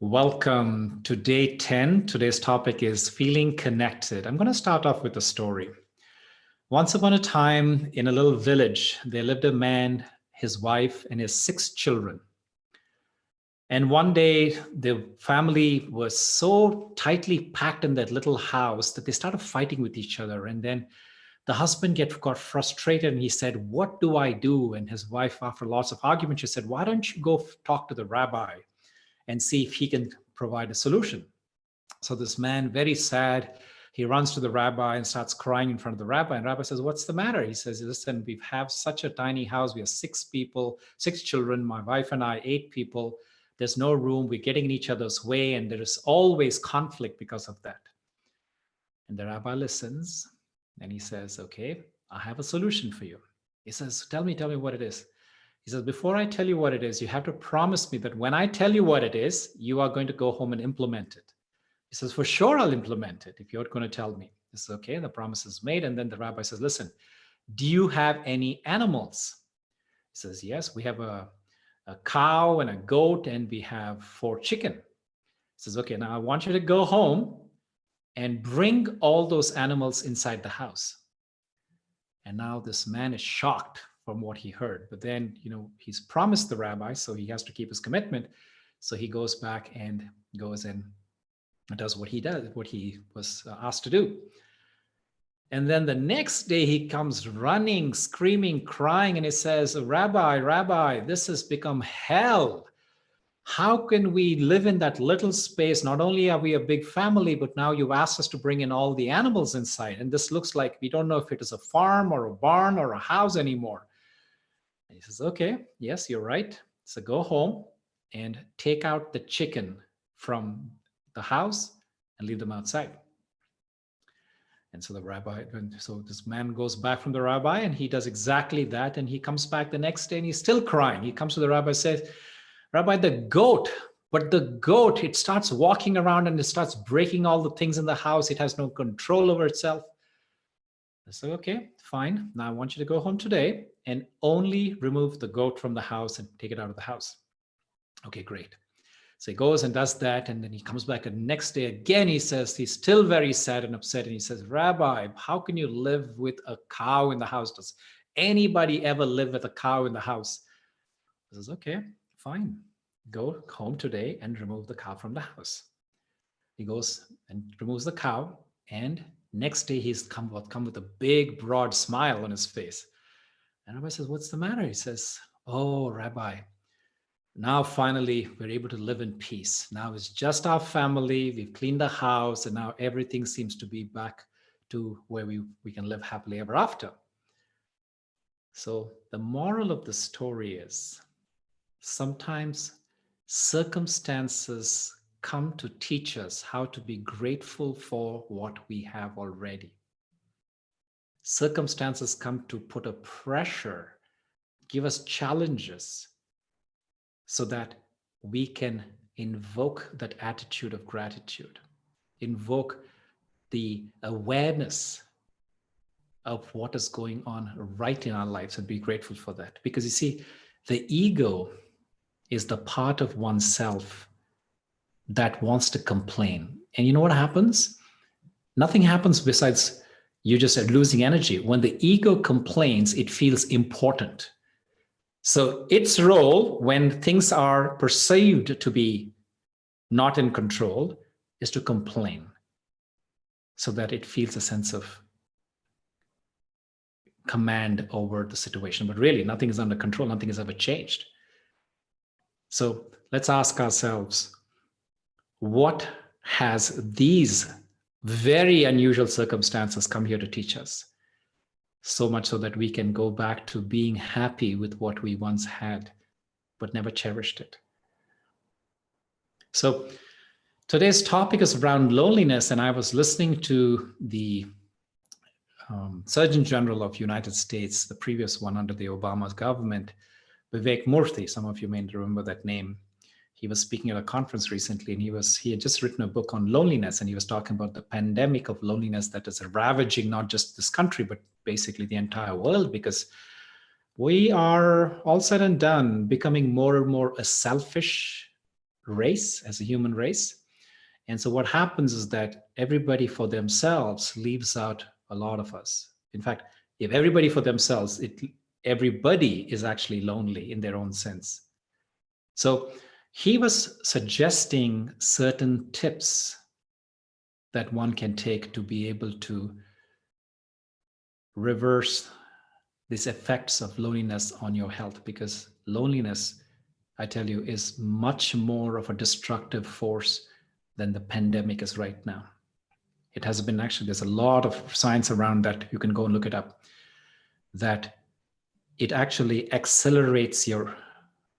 Welcome to day 10. Today's topic is feeling connected. I'm going to start off with a story. Once upon a time in a little village, there lived a man, his wife, and his 6 children. And one day, the family was so tightly packed in that little house that they started fighting with each other. And then the husband got frustrated and he said, "What do I do?" And his wife, after lots of arguments, she said, "Why don't you go talk to the rabbi and see if he can provide a solution?" So this man, very sad, he runs to the rabbi and starts crying in front of the rabbi. And rabbi says, "What's the matter?" He says, "Listen, we have such a tiny house. We have 6 people, 6 children, my wife and I, 8 people. There's no room. We're getting in each other's way. And there is always conflict because of that." And the rabbi listens and he says, "Okay, I have a solution for you." He says, tell me what it is." He says, "Before I tell you what it is, you have to promise me that when I tell you what it is, you are going to go home and implement it." He says, "For sure, I'll implement it if you're going to tell me." He says, "Okay." The promise is made. And then the rabbi says, "Listen, do you have any animals?" He says, "Yes, we have a cow and a goat, and we have 4 chicken." He says, "Okay, now I want you to go home and bring all those animals inside the house." And now this man is shocked from what he heard. But then, he's promised the rabbi, so he has to keep his commitment. So he goes back and goes and does what he was asked to do. And then the next day he comes running, screaming, crying, and he says, Rabbi, this has become hell. How can we live in that little space? Not only are we a big family, but now you've asked us to bring in all the animals inside. And this looks like we don't know if it is a farm or a barn or a house anymore." And he says, "Okay, yes, you're right. So go home and take out the chicken from the house and leave them outside." And so this man goes back from the rabbi and he does exactly that. And he comes back the next day and he's still crying. He comes to the rabbi and says, "Rabbi, the goat, it starts walking around and it starts breaking all the things in the house. It has no control over itself." I said, "Okay, fine. Now I want you to go home today and only remove the goat from the house and take it out of the house." "Okay, great." So he goes and does that. And then he comes back the next day again. He says, he's still very sad and upset. And he says, "Rabbi, how can you live with a cow in the house? Does anybody ever live with a cow in the house?" He says, "Okay, fine. Go home today and remove the cow from the house." He goes and removes the cow. And next day he's come with a big, broad smile on his face. And Rabbi says, "What's the matter?" He says, "Oh, Rabbi, now finally we're able to live in peace. Now it's just our family. We've cleaned the house and now everything seems to be back to where we can live happily ever after." So the moral of the story is sometimes circumstances come to teach us how to be grateful for what we have already. Circumstances come to put a pressure, give us challenges, so that we can invoke that attitude of gratitude, invoke the awareness of what is going on right in our lives and be grateful for that. Because you see, the ego is the part of oneself that wants to complain. And you know what happens? Nothing happens besides you just losing energy. When the ego complains, it feels important. So its role when things are perceived to be not in control is to complain so that it feels a sense of command over the situation. But really, nothing is under control. Nothing is ever changed. So let's ask ourselves, what has these very unusual circumstances come here to teach us? So much so that we can go back to being happy with what we once had, but never cherished it. So today's topic is around loneliness, and I was listening to the Surgeon General of United States, the previous one under the Obama government, Vivek Murthy. Some of you may remember that name. He was speaking at a conference recently, and he had just written a book on loneliness, and he was talking about the pandemic of loneliness that is ravaging not just this country, but basically the entire world, because we are all said and done becoming more and more a selfish race, as a human race. And so what happens is that everybody for themselves leaves out a lot of us. In fact, if everybody for themselves, everybody is actually lonely in their own sense. So he was suggesting certain tips that one can take to be able to reverse these effects of loneliness on your health, because loneliness, I tell you, is much more of a destructive force than the pandemic is right now. It has been actually, there's a lot of science around that. You can go and look it up, that it actually accelerates your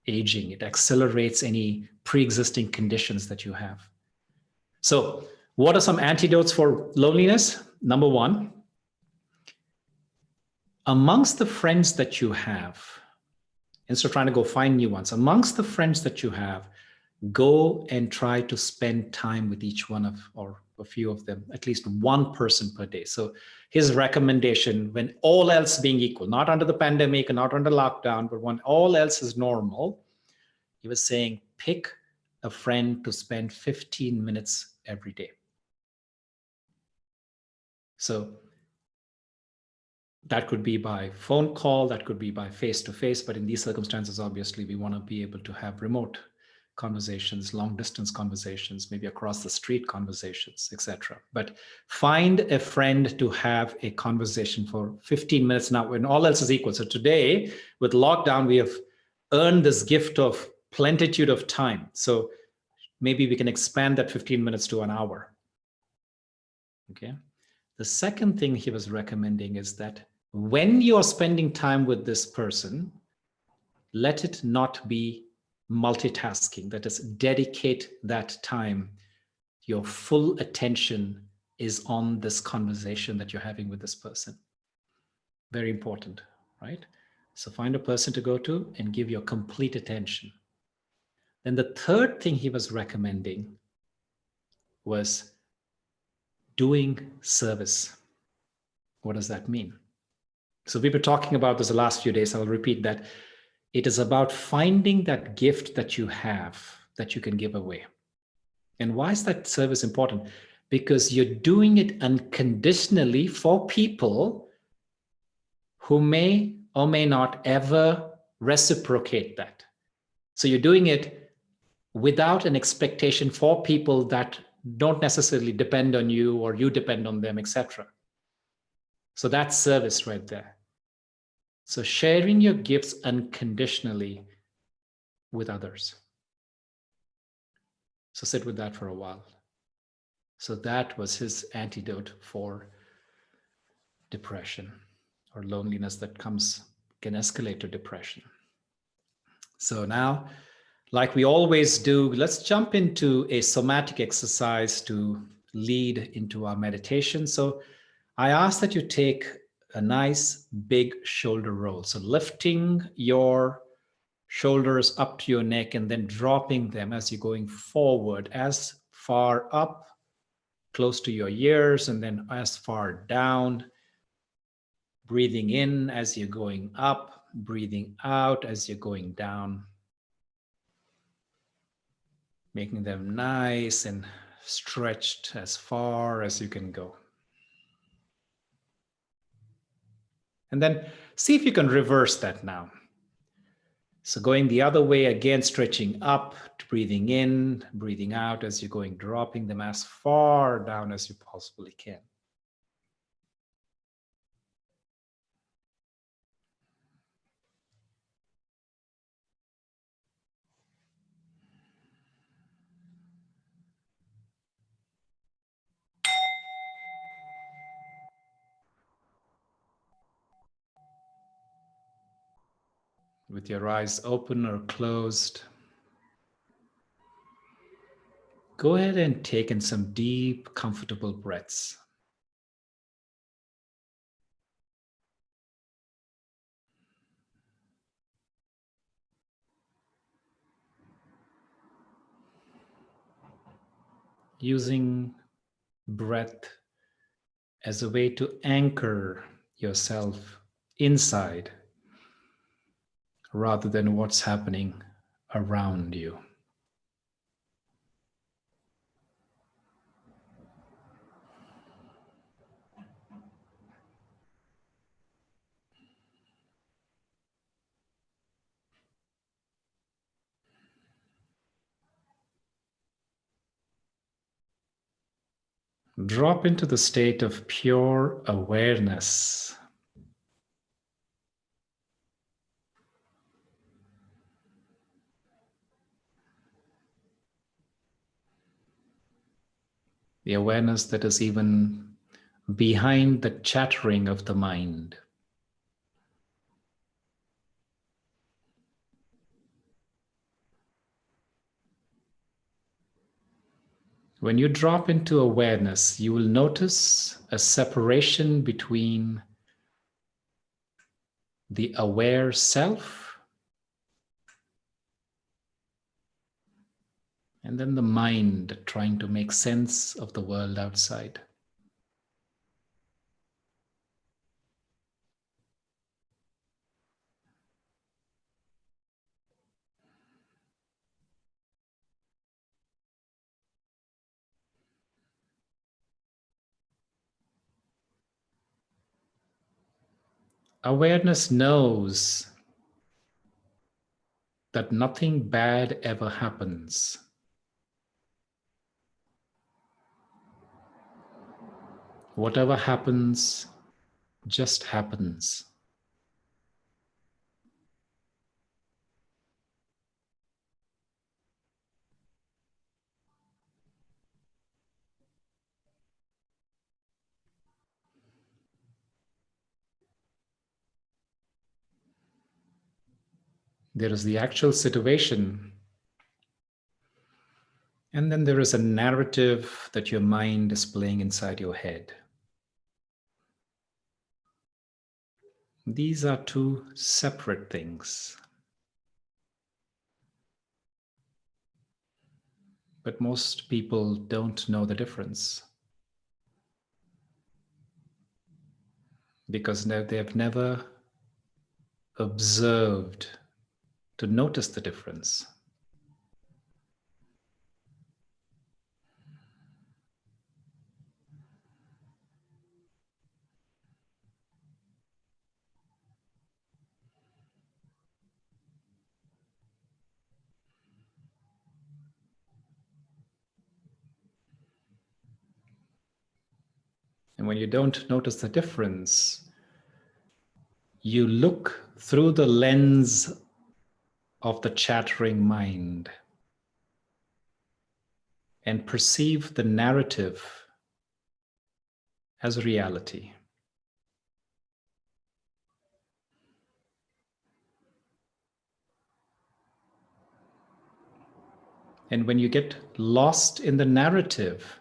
aging. It accelerates any pre-existing conditions that you have. So what are some antidotes for loneliness? Number one, amongst the friends that you have, instead of trying to go find new ones, amongst the friends that you have, go and try to spend time with each one of, or a few of them, at least one person per day. So his recommendation, when all else being equal, not under the pandemic and not under lockdown, but when all else is normal, he was saying, pick a friend to spend 15 minutes every day. So that could be by phone call, that could be by face-to-face, but in these circumstances, obviously, we want to be able to have remote conversations, long distance conversations, maybe across the street conversations, etc. But find a friend to have a conversation for 15 minutes now when all else is equal. So today, with lockdown, we have earned this gift of plenitude of time. So maybe we can expand that 15 minutes to an hour. Okay. The second thing he was recommending is that when you are spending time with this person, let it not be multitasking. That is, dedicate that time. Your full attention is on this conversation that you're having with this person. Very important, right? So find a person to go to and give your complete attention. Then the third thing he was recommending was doing service. What does that mean? So we've been talking about this the last few days. I'll repeat that. It is about finding that gift that you have that you can give away. And why is that service important? Because you're doing it unconditionally for people who may or may not ever reciprocate that. So you're doing it without an expectation for people that don't necessarily depend on you or you depend on them, etc. So that's service right there. So sharing your gifts unconditionally with others. So sit with that for a while. So that was his antidote for depression or loneliness that can escalate to depression. So now, like we always do, let's jump into a somatic exercise to lead into our meditation. So I ask that you take a nice big shoulder roll. So lifting your shoulders up to your neck and then dropping them as you're going forward, as far up, close to your ears, and then as far down. Breathing in as you're going up, breathing out as you're going down. Making them nice and stretched as far as you can go. And then see if you can reverse that now. So going the other way again, stretching up, breathing in, breathing out as you're going, dropping them as far down as you possibly can. With your eyes open or closed, go ahead and take in some deep, comfortable breaths. Using breath as a way to anchor yourself inside rather than what's happening around you. Drop into the state of pure awareness. The awareness that is even behind the chattering of the mind. When you drop into awareness, you will notice a separation between the aware self and then the mind trying to make sense of the world outside. Awareness knows that nothing bad ever happens. Whatever happens just happens. There is the actual situation, and then there is a narrative that your mind is playing inside your head. These are two separate things. But most people don't know the difference because they have never observed to notice the difference. And when you don't notice the difference, you look through the lens of the chattering mind and perceive the narrative as reality. And when you get lost in the narrative,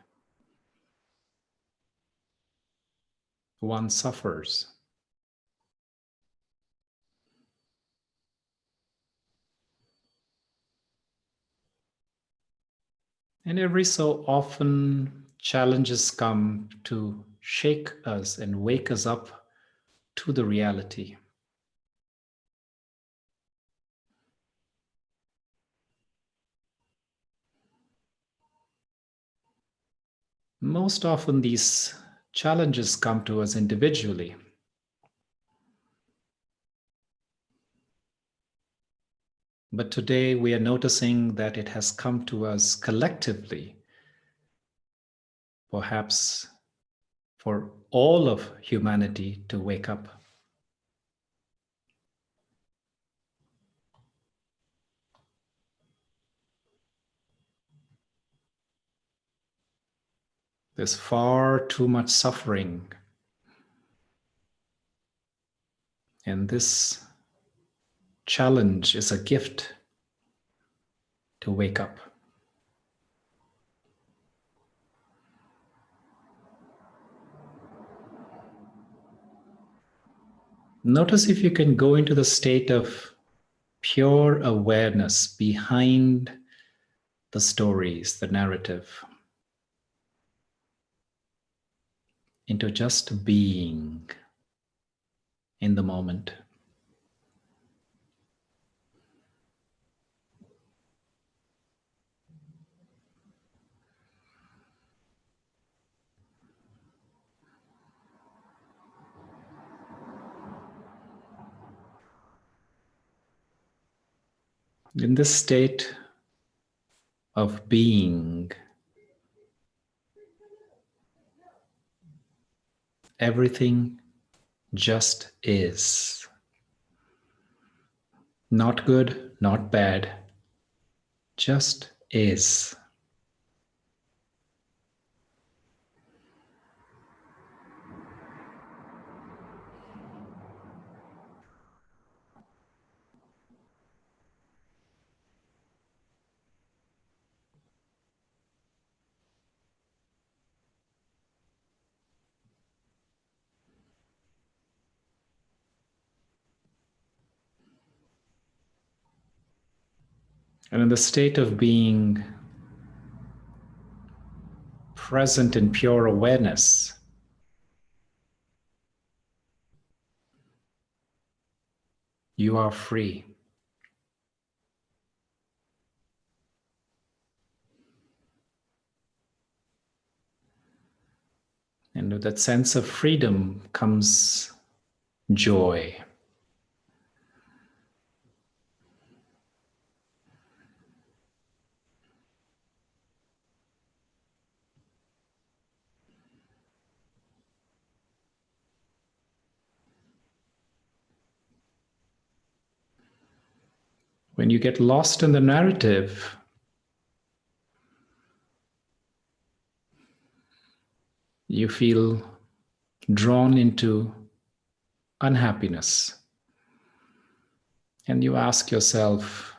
one suffers. And every so often, challenges come to shake us and wake us up to the reality. Most often, these challenges come to us individually. But today, we are noticing that it has come to us collectively, perhaps for all of humanity to wake up. There's far too much suffering. And this challenge is a gift to wake up. Notice if you can go into the state of pure awareness behind the stories, the narrative, into just being in the moment. In this state of being, Everything just is. Not good, not bad, just is. And in the state of being present in pure awareness, you are free. And with that sense of freedom comes joy. When you get lost in the narrative, you feel drawn into unhappiness. And you ask yourself,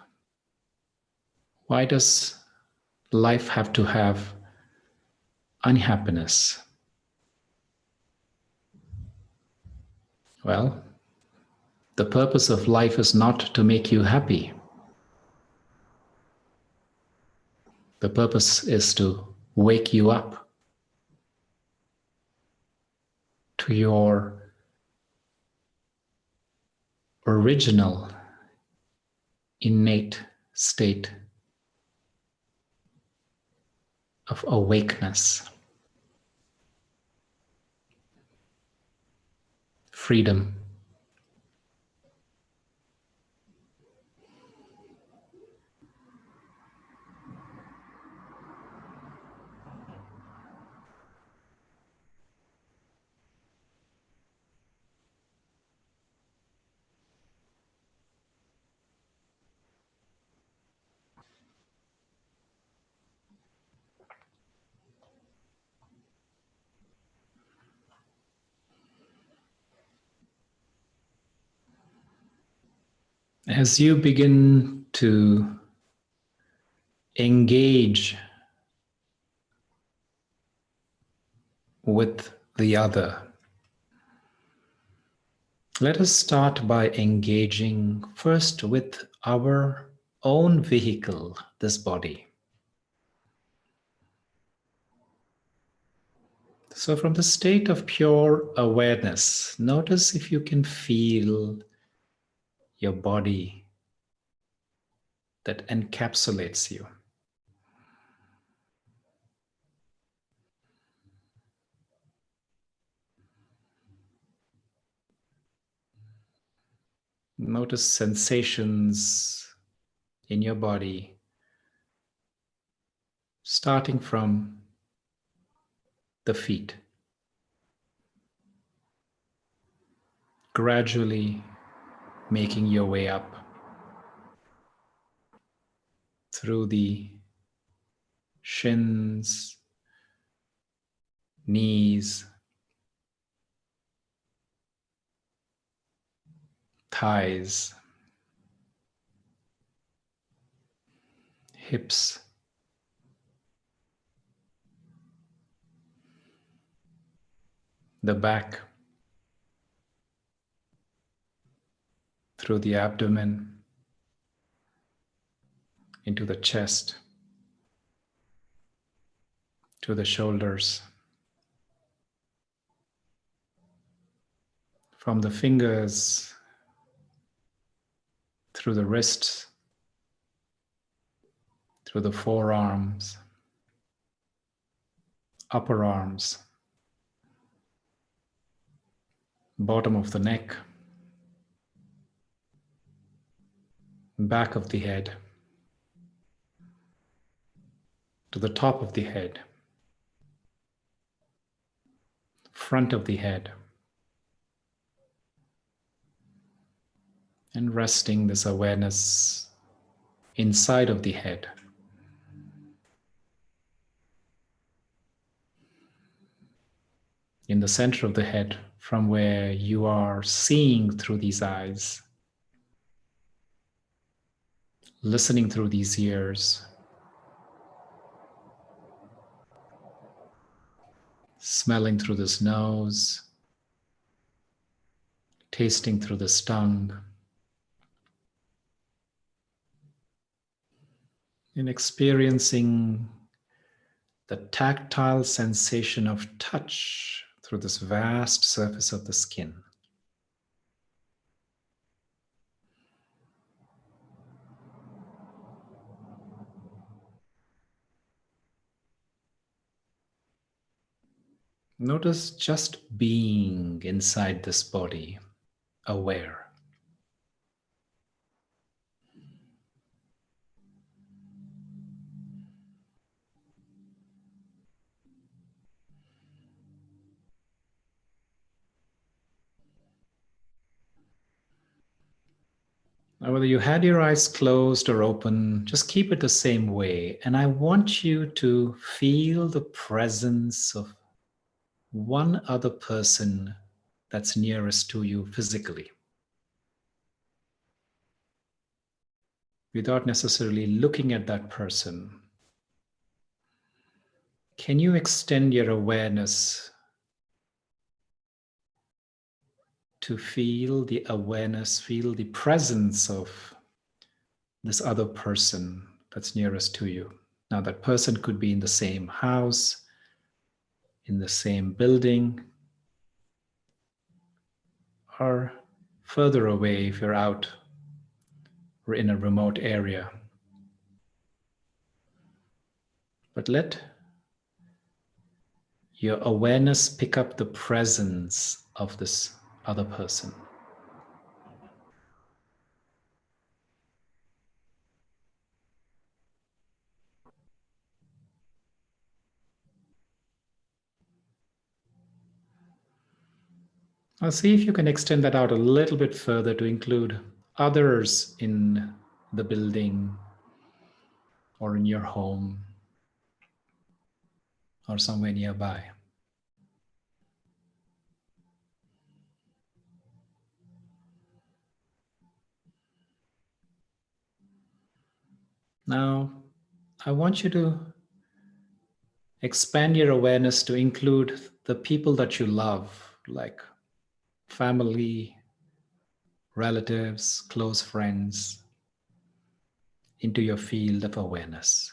why does life have to have unhappiness? Well, the purpose of life is not to make you happy. The purpose is to wake you up to your original, innate state of awakeness, freedom. As you begin to engage with the other, let us start by engaging first with our own vehicle, this body. So, from the state of pure awareness, notice if you can feel your body that encapsulates you. Notice sensations in your body, starting from the feet, gradually making your way up through the shins, knees, thighs, hips, the back, through the abdomen, into the chest, to the shoulders, from the fingers, through the wrists, through the forearms, upper arms, bottom of the neck, back of the head, to the top of the head, front of the head, and resting this awareness inside of the head. In the center of the head, from where you are seeing through these eyes, listening through these ears, smelling through this nose, tasting through this tongue, and experiencing the tactile sensation of touch through this vast surface of the skin. Notice just being inside this body, aware. Now, whether you had your eyes closed or open, just keep it the same way. And I want you to feel the presence of one other person that's nearest to you physically, without necessarily looking at that person. Can you extend your awareness to feel the awareness, feel the presence of this other person that's nearest to you? Now, that person could be in the same house, in the same building, or further away if you're out or in a remote area. But let your awareness pick up the presence of this other person. Now see if you can extend that out a little bit further to include others in the building or in your home or somewhere nearby. Now, I want you to expand your awareness to include the people that you love, like family, relatives, close friends, into your field of awareness.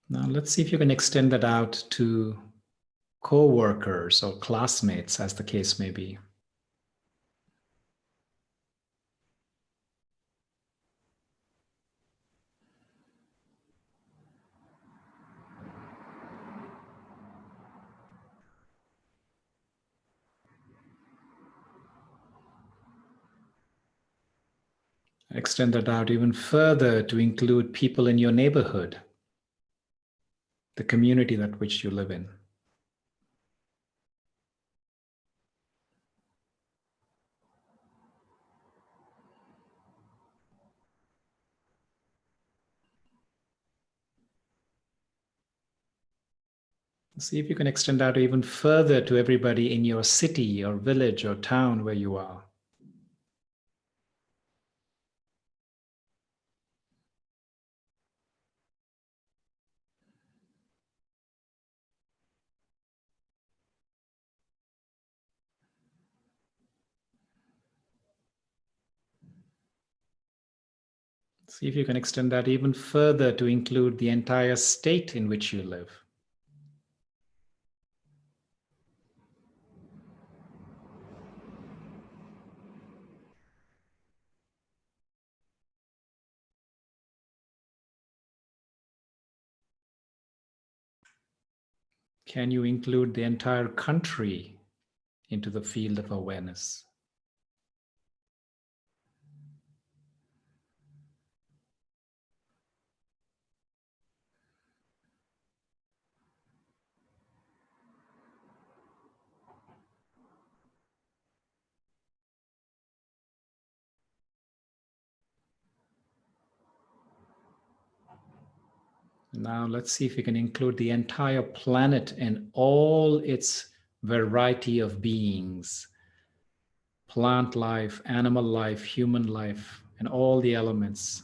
Now, let's see if you can extend that out to co-workers or classmates, as the case may be. Extend that out even further to include people in your neighborhood, the community that which you live in. See if you can extend out even further to everybody in your city or village or town where you are. See if you can extend that even further to include the entire state in which you live. Can you include the entire country into the field of awareness. Now let's see if we can include the entire planet and all its variety of beings, plant life, animal life, human life, and all the elements.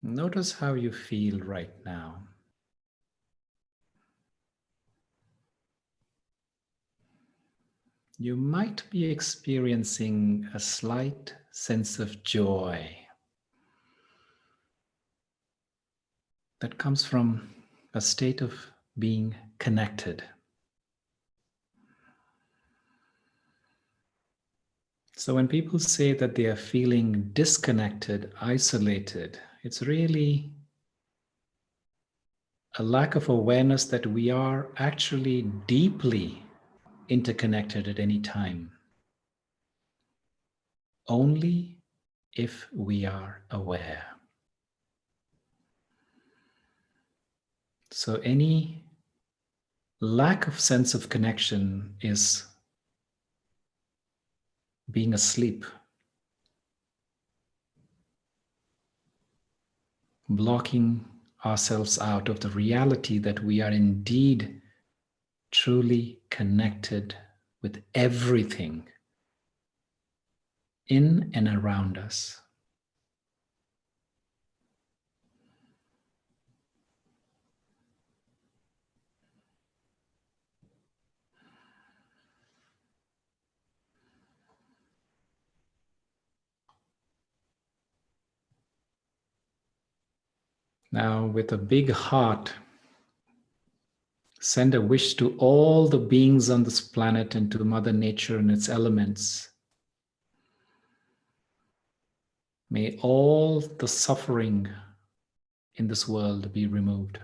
Notice how you feel right now. You might be experiencing a slight sense of joy that comes from a state of being connected. So when people say that they are feeling disconnected, isolated, it's really a lack of awareness that we are actually deeply interconnected at any time. Only if we are aware. So any lack of sense of connection is being asleep, blocking ourselves out of the reality that we are indeed truly connected with everything in and around us. Now, with a big heart, send a wish to all the beings on this planet and to Mother Nature and its elements. May all the suffering in this world be removed.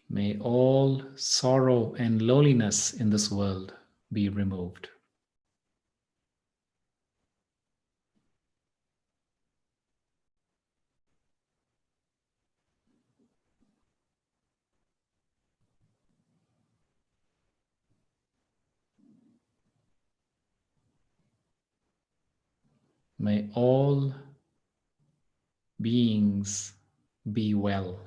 May all sorrow and loneliness in this world be removed. May all beings be well.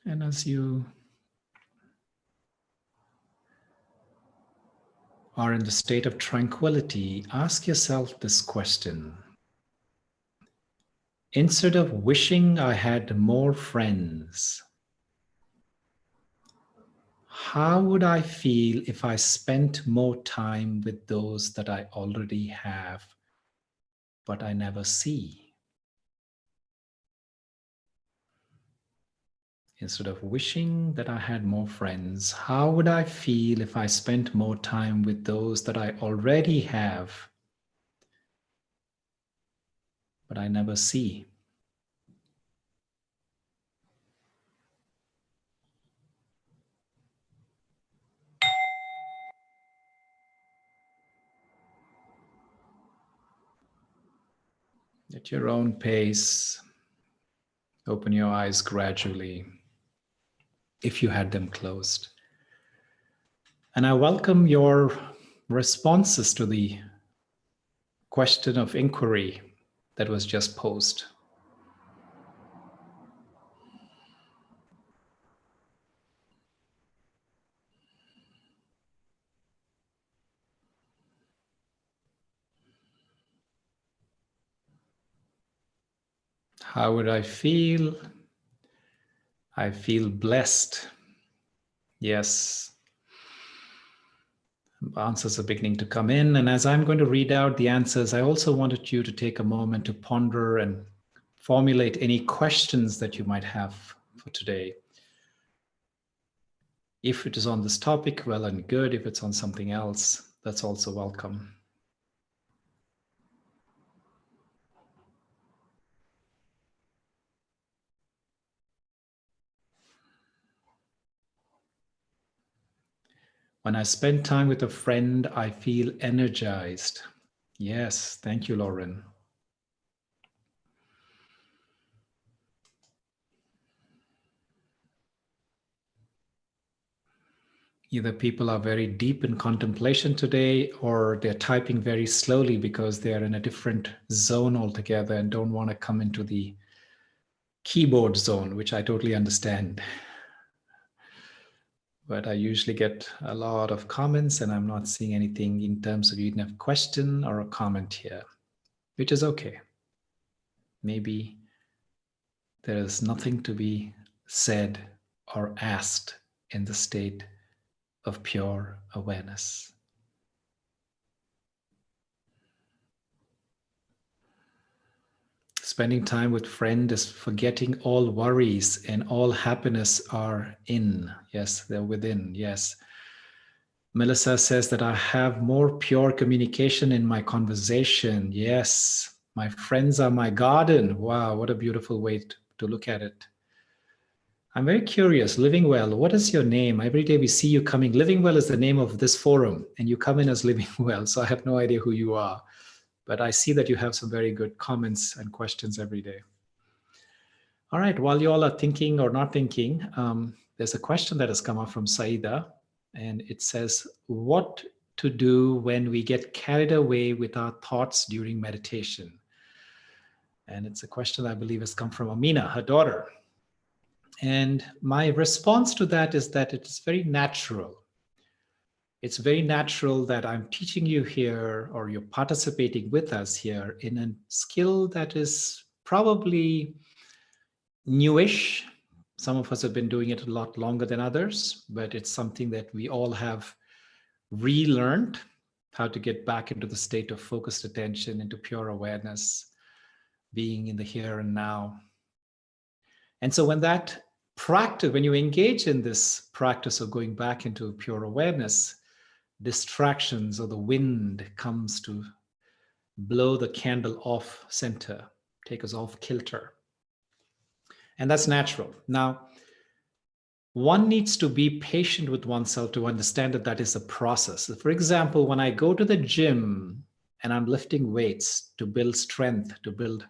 And as you are in the state of tranquility, ask yourself this question. Instead of wishing I had more friends, how would I feel if I spent more time with those that I already have, but I never see? Instead of wishing that I had more friends, how would I feel if I spent more time with those that I already have, but I never see? At your own pace, open your eyes gradually. if you had them closed. And I welcome your responses to the question of inquiry that was just posed. How would I feel? I feel blessed. Yes. Answers are beginning to come in. And as I'm going to read out the answers, I also wanted you to take a moment to ponder and formulate any questions that you might have for today. If it is on this topic, well and good. If it's on something else, that's also welcome. When I spend time with a friend, I feel energized. Yes, thank you, Lauren. Either people are very deep in contemplation today, or they're typing very slowly because they're in a different zone altogether and don't want to come into the keyboard zone, which I totally understand. But I usually get a lot of comments and I'm not seeing anything in terms of even a question or a comment here, which is okay. Maybe there is nothing to be said or asked in the state of pure awareness. Spending time with friend is forgetting all worries, and all happiness are in. Yes, they're within. Yes. Melissa says that I have more pure communication in my conversation. Yes. My friends are my garden. Wow, what a beautiful way to look at it. I'm very curious. Living Well, what is your name? Every day we see you coming. Living Well is the name of this forum, and you come in as Living Well. So I have no idea who you are. But I see that you have some very good comments and questions every day. All right, while you all are thinking or not thinking, there's a question that has come up from Saida, and it says, what to do when we get carried away with our thoughts during meditation? And it's a question I believe has come from Amina, her daughter. And my response to that is that it's very natural. It's very natural that I'm teaching you here, or you're participating with us here in a skill that is probably newish. Some of us have been doing it a lot longer than others, but it's something that we all have relearned how to get back into the state of focused attention, into pure awareness, being in the here and now. And so when that practice, when you engage in this practice of going back into pure awareness, distractions or the wind comes to blow the candle off center, take us off kilter. And that's natural. Now, one needs to be patient with oneself to understand that that is a process. For example, when I go to the gym and I'm lifting weights to build strength, to build,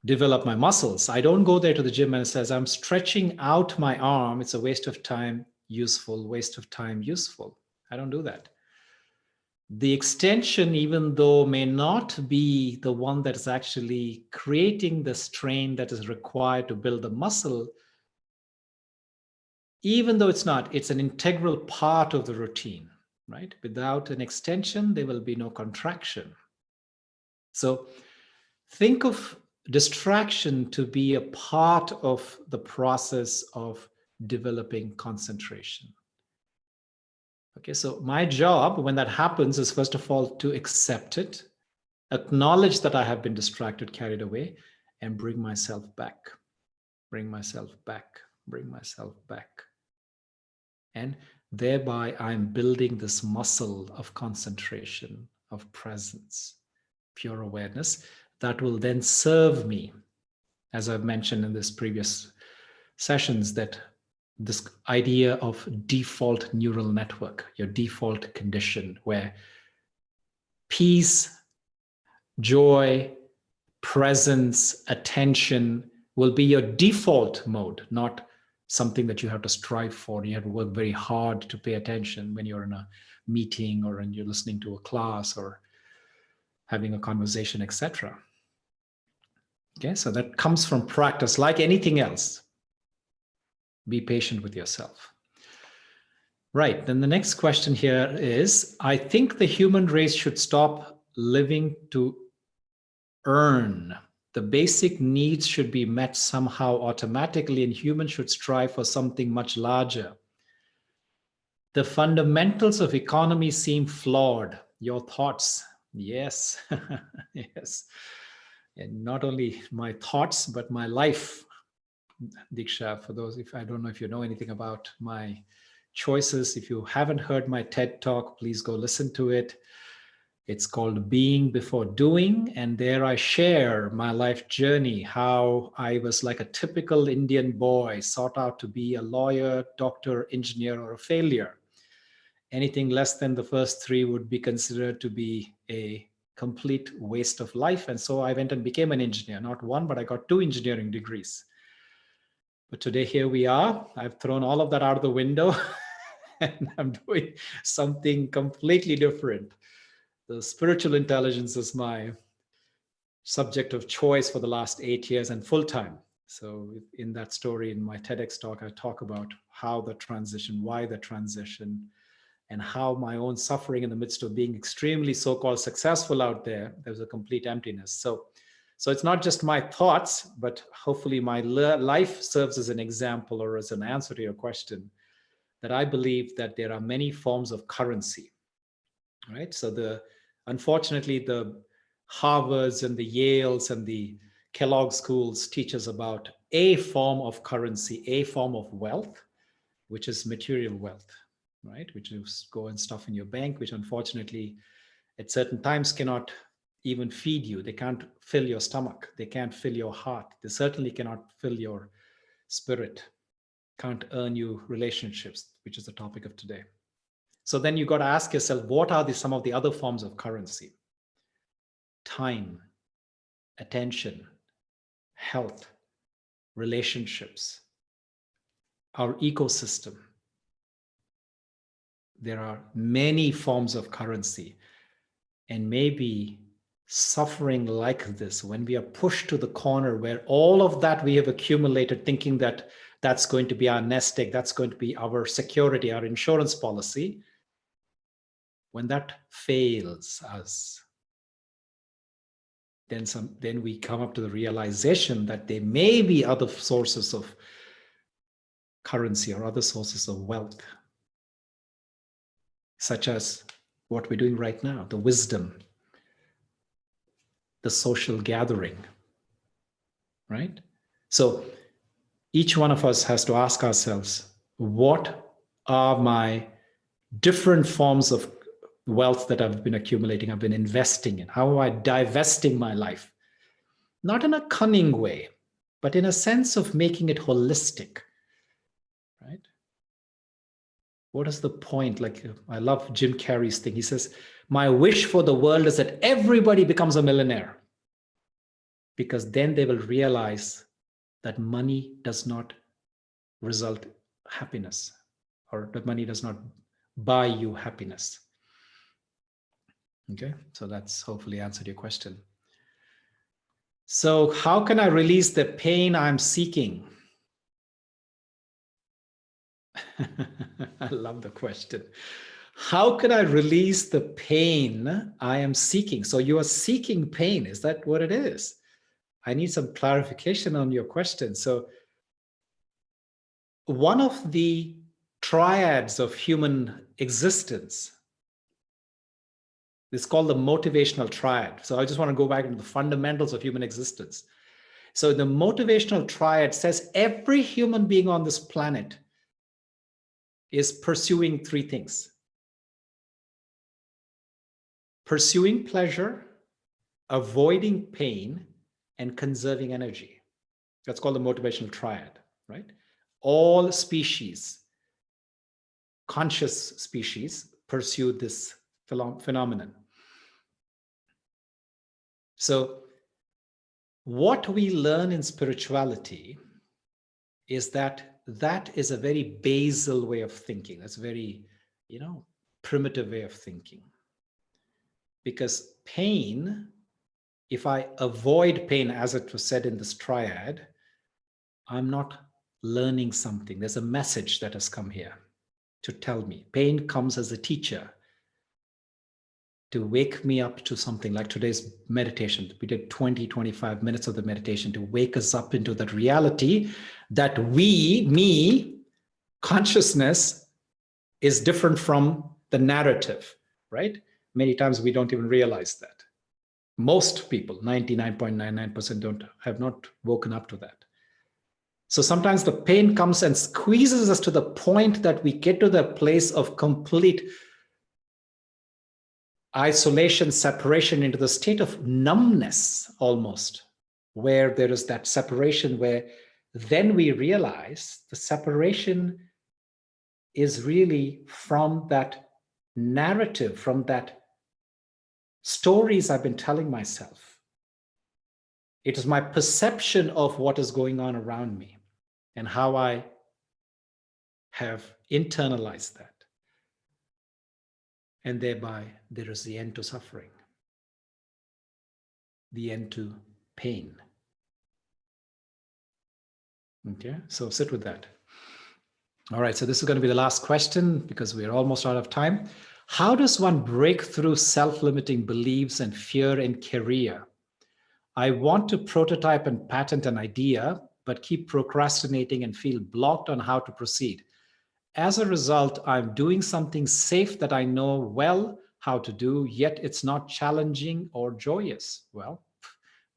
develop my muscles, I don't go there to the gym and it says, I'm stretching out my arm. It's a waste of time, useful, waste of time, useful. I don't do that. The extension, even though may not be the one that is actually creating the strain that is required to build the muscle, even though it's not, it's an integral part of the routine, right? Without an extension, there will be no contraction. So think of distraction to be a part of the process of developing concentration. Okay, so my job when that happens is first of all to accept it, acknowledge that I have been distracted, carried away, and bring myself back, bring myself back, bring myself back. And thereby I'm building this muscle of concentration, of presence, pure awareness that will then serve me. As I've mentioned in this previous sessions, that this idea of default neural network, your default condition, where peace, joy, presence, attention will be your default mode, not something that you have to strive for. You have to work very hard to pay attention when you're in a meeting or when you're listening to a class or having a conversation, etc. Okay, so that comes from practice. Like anything else, be patient with yourself. Right, then the next question here is, I think the human race should stop living to earn. The basic needs should be met somehow automatically, and humans should strive for something much larger. The fundamentals of economy seem flawed. Your thoughts? Yes, yes. And not only my thoughts, but my life, Diksha. For those, if I don't know if you know anything about my choices, if you haven't heard my TED Talk, please go listen to it. It's called Being Before Doing. And there I share my life journey, how I was like a typical Indian boy, sought out to be a lawyer, doctor, engineer, or a failure. Anything less than the first three would be considered to be a complete waste of life. And so I went and became an engineer, not one, but I got 2 engineering degrees. But today, here we are. I've thrown all of that out of the window and I'm doing something completely different. The spiritual intelligence is my subject of choice for the last 8 years and full time. So in that story, in my TEDx talk, I talk about how the transition, why the transition, and how my own suffering in the midst of being extremely so-called successful out there, there's a complete emptiness. So it's not just my thoughts, but hopefully my life serves as an example or as an answer to your question, that I believe that there are many forms of currency, right? So unfortunately, the Harvards and the Yales and the Kellogg schools teach us about a form of currency, a form of wealth, which is material wealth, right? Which is go and stuff in your bank, which unfortunately at certain times cannot even feed you. They can't fill your stomach. They can't fill your heart. They certainly cannot fill your spirit. Can't earn you relationships, which is the topic of today. So then you got to ask yourself, what are some of the other forms of currency? Time, attention, health, relationships, our ecosystem. There are many forms of currency. And maybe suffering like this, when we are pushed to the corner where all of that we have accumulated, thinking that that's going to be our nest egg, that's going to be our security, our insurance policy, when that fails us, then we come up to the realization that there may be other sources of currency or other sources of wealth, such as what we're doing right now, the wisdom, the social gathering, right? So each one of us has to ask ourselves, what are my different forms of wealth that I've been accumulating, I've been investing in? How am I divesting my life? Not in a cunning way, but in a sense of making it holistic, right? What is the point? Like, I love Jim Carrey's thing. He says, my wish for the world is that everybody becomes a millionaire, because then they will realize that money does not result happiness, or that money does not buy you happiness. Okay, so that's hopefully answered your question. So how can I release the pain I'm seeking? I love the question. How can I release the pain I am seeking? So you are seeking pain. Is that what it is? I need some clarification on your question. So one of the triads of human existence is called the motivational triad. So I just want to go back into the fundamentals of human existence. So the motivational triad says every human being on this planet is pursuing 3 things: pursuing pleasure, avoiding pain, and conserving energy. That's called the motivational triad, right? All species, conscious species, pursue this phenomenon. So What we learn in spirituality is that that is a very basal way of thinking. That's a very, primitive way of thinking. Because pain, if I avoid pain, as it was said in this triad, I'm not learning something. There's a message that has come here to tell me. Pain comes as a teacher to wake me up to something like today's meditation. We did 20-25 minutes of the meditation to wake us up into that reality that me, consciousness is different from the narrative, right? Many times we don't even realize that. Most people, 99.99% have not woken up to that. So sometimes the pain comes and squeezes us to the point that we get to the place of complete isolation, separation, into the state of numbness almost, where there is that separation, where then we realize the separation is really from that narrative, from that stories I've been telling myself. It is my perception of what is going on around me and how I have internalized that. And thereby, there is the end to suffering, the end to pain. Okay, so sit with that. All right, so this is going to be the last question because we're almost out of time. How does one break through self-limiting beliefs and fear in career? I want to prototype and patent an idea, but keep procrastinating and feel blocked on how to proceed. As a result, I'm doing something safe that I know well how to do, yet it's not challenging or joyous. Well,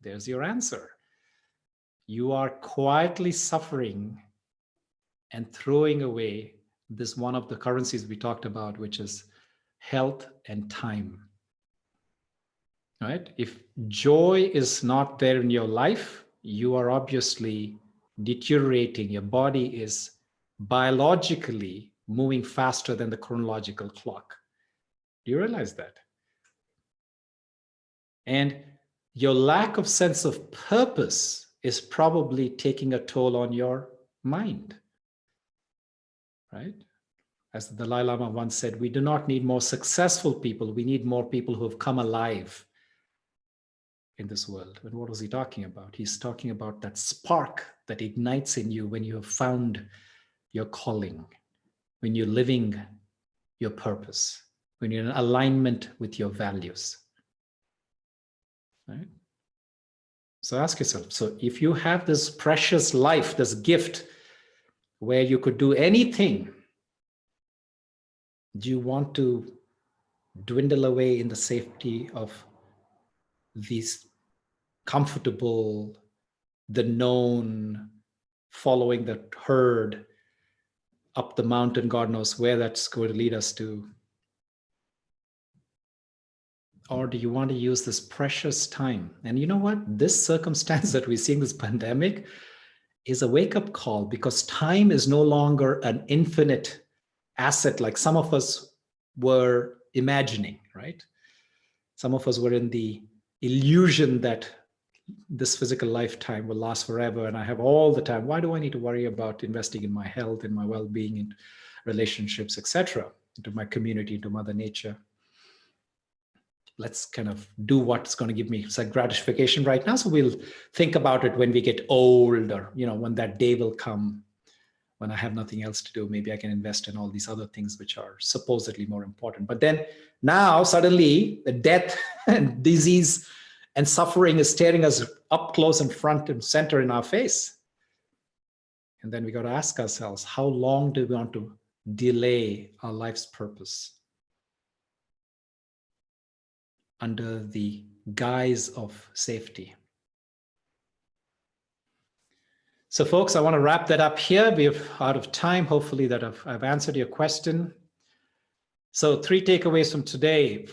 there's your answer. You are quietly suffering and throwing away this one of the currencies we talked about, which is health and time. Right? If joy is not there in your life, you are obviously deteriorating. Your body is biologically moving faster than the chronological clock. Do you realize that? And your lack of sense of purpose is probably taking a toll on your mind, right? As the Dalai Lama once said, we do not need more successful people. We need more people who have come alive in this world. And what was he talking about? He's talking about that spark that ignites in you when you have found your calling, when you're living your purpose, when you're in alignment with your values, right? So ask yourself, so if you have this precious life, this gift where you could do anything, do you want to dwindle away in the safety of these comfortable, the known, following the herd up the mountain, God knows where that's going to lead us to? Or do you want to use this precious time? And you know what? This circumstance that we're seeing, this pandemic, is a wake-up call, because time is no longer an infinite asset like some of us were imagining, right? Some of us were in the illusion that this physical lifetime will last forever and I have all the time. Why do I need to worry about investing in my health, in my well-being, in relationships, etc., into my community, into Mother Nature? Let's kind of do what's going to give me some gratification right now. So we'll think about it when we get old, or, when that day will come, when I have nothing else to do. Maybe I can invest in all these other things which are supposedly more important. But then now suddenly the death and disease and suffering is staring us up close and front and center in our face. And then we got to ask ourselves, how long do we want to delay our life's purpose under the guise of safety? So folks, I want to wrap that up here. We're out of time. Hopefully that I've answered your question. So 3 takeaways from today: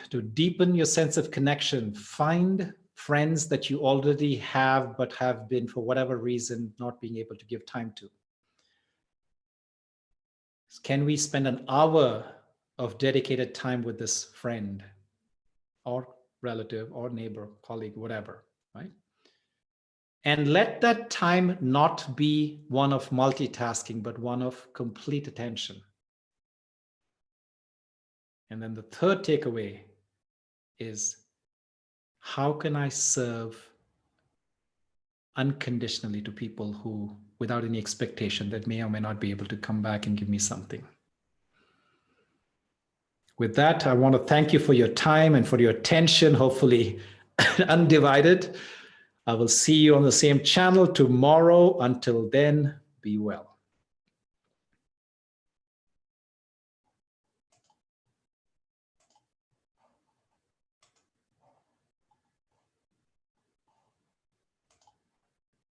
to deepen your sense of connection, find friends that you already have, but have been, for whatever reason, not being able to give time to. Can we spend an hour of dedicated time with this friend or relative or neighbor, colleague, whatever, right? And let that time not be one of multitasking, but one of complete attention. And then the third takeaway is, how can I serve unconditionally to people who, without any expectation, that may or may not be able to come back and give me something? With that, I want to thank you for your time and for your attention, hopefully undivided. I will see you on the same channel tomorrow. Until then, be well.